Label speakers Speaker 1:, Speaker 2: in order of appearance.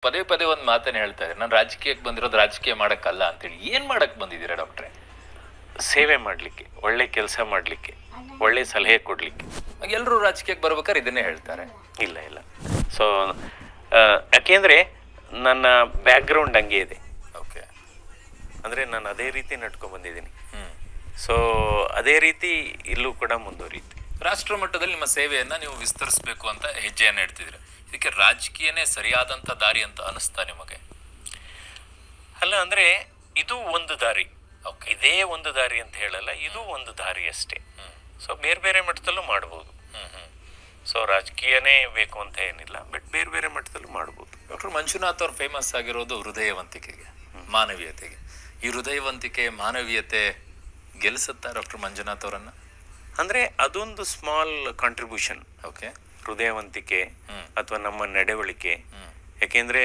Speaker 1: ಪದೇ ಪದೇ ಒಂದು ಮಾತನ್ನ ಹೇಳ್ತಾ ಇದ್ದಾರೆ, ನಾನು ರಾಜಕೀಯಕ್ಕೆ ಬಂದಿರೋದು ರಾಜಕೀಯ ಮಾಡಕ್ಕಲ್ಲ ಅಂತೇಳಿ. ಏನ್ ಮಾಡಕ್ ಬಂದಿದ್ದೀರಾ ಡಾಕ್ಟ್ರೆ?
Speaker 2: ಸೇವೆ ಮಾಡಲಿಕ್ಕೆ, ಒಳ್ಳೆ ಕೆಲಸ ಮಾಡಲಿಕ್ಕೆ, ಒಳ್ಳೆ ಸಲಹೆ ಕೊಡಲಿಕ್ಕೆ.
Speaker 1: ಎಲ್ಲರೂ ರಾಜಕೀಯಕ್ಕೆ ಬರ್ಬೇಕಾದ್ರೆ ಇದನ್ನೇ ಹೇಳ್ತಾರೆ.
Speaker 2: ಇಲ್ಲ ಇಲ್ಲ. ಸೊ ಯಾಕೆಂದರೆ ನನ್ನ ಬ್ಯಾಕ್ಗ್ರೌಂಡ್ ಹಂಗೆ ಇದೆ.
Speaker 1: ಓಕೆ.
Speaker 2: ಅಂದರೆ ನಾನು ಅದೇ ರೀತಿ ನಡ್ಕೊಂಡು ಬಂದಿದ್ದೀನಿ. ಸೊ ಅದೇ ರೀತಿ ಇಲ್ಲೂ ಕೂಡ ಮುಂದುವರಿಯುತ್ತೆ.
Speaker 1: ರಾಷ್ಟ್ರ ಮಟ್ಟದಲ್ಲಿ ನಿಮ್ಮ ಸೇವೆಯನ್ನ ನೀವು ವಿಸ್ತರಿಸಬೇಕು ಅಂತ ಹೆಜ್ಜೆಯನ್ನು ಇಡ್ತಿದ್ರೆ, ಇದಕ್ಕೆ ರಾಜಕೀಯನೇ ಸರಿಯಾದಂಥ ದಾರಿ ಅಂತ ಅನಿಸ್ತಾ ನಿಮಗೆ?
Speaker 2: ಅಲ್ಲ, ಅಂದರೆ ಇದು ಒಂದು ದಾರಿ. ಇದೇ ಒಂದು ದಾರಿ ಅಂತ ಹೇಳಲ್ಲ, ಇದು ಒಂದು ದಾರಿ ಅಷ್ಟೇ. ಸೊ ಬೇರೆ ಬೇರೆ ಮಟ್ಟದಲ್ಲೂ ಮಾಡ್ಬೋದು. ಸೊ ರಾಜಕೀಯನೇ ಬೇಕು ಅಂತ ಏನಿಲ್ಲ, ಬಟ್ ಬೇರೆ ಬೇರೆ ಮಟ್ಟದಲ್ಲೂ ಮಾಡ್ಬೋದು.
Speaker 1: ಡಾಕ್ಟರ್ ಮಂಜುನಾಥ್ ಅವ್ರು ಫೇಮಸ್ ಆಗಿರೋದು ಹೃದಯವಂತಿಕೆಗೆ, ಮಾನವೀಯತೆಗೆ. ಈ ಹೃದಯವಂತಿಕೆ, ಮಾನವೀಯತೆ ಗೆಲ್ಲಿಸುತ್ತಾ ಡಾಕ್ಟರ್ ಮಂಜುನಾಥ್ ಅವರನ್ನ?
Speaker 2: ಅಂದರೆ ಅದೊಂದು ಸ್ಮಾಲ್ ಕಾಂಟ್ರಿಬ್ಯೂಷನ್.
Speaker 1: ಓಕೆ.
Speaker 2: ಹೃದಯವಂತಿಕೆ ಅಥವಾ ನಮ್ಮ ನಡವಳಿಕೆ. ಯಾಕೆಂದರೆ